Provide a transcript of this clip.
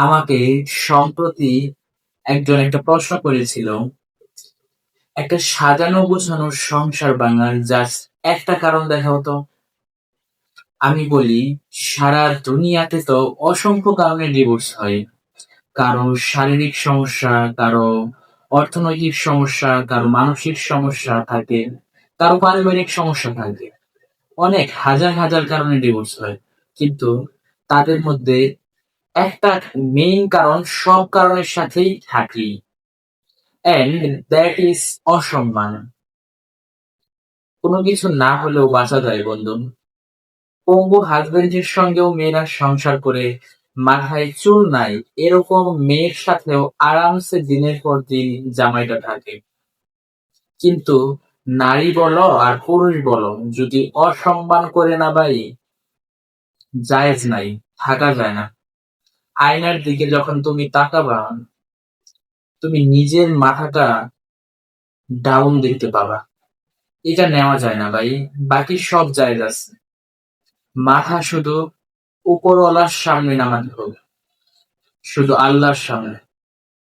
আমাকে সম্প্রতি একজন একটা প্রশ্ন করেছিল, একটা সাজানো গোছানো সংসার ভাঙার জাস্ট একটা কারণ দেখাও তো। আমি বলি, সারা দুনিয়াতে তো অসংখ্য কারণে ডিভোর্স হয়। কারো শারীরিক সমস্যা, কারো অর্থনৈতিক সমস্যা, কারো মানসিক সমস্যা থাকে, কারো পারিবারিক সমস্যা থাকে। অনেক হাজার হাজার কারণে ডিভোর্স হয়, কিন্তু তাদের মধ্যে একটা মেইন কারণ সব কারণের সাথেই থাকি, এন্ড দ্যাট ইজ অসম্মান। কোনো কিছু না হলেও বাঁচা যায় বন্ধু। পঙ্গু হাজবেন্ডের সঙ্গেও মেয়েরা সংসার করে, মাথায় চুল নাই এরকম মেয়ের সাথেও আরামসে দিনের পর দিন জামাইটা থাকে। কিন্তু নারী বলো আর পুরুষ বলো, যদি অসম্মান করে না ভাই, জায়েজ নাই, থাকা যায় না। আয়নার দিকে যখন তুমি তাকাবা, তুমি নিজের মাথাটা ডাউন দেখতে পাবা। এটা নেওয়া যায় না ভাই। বাকি সব জায়েজ আছে, মাথা শুধু উপরওয়ালার সামনে নামাতে হবে, শুধু আল্লাহর সামনে।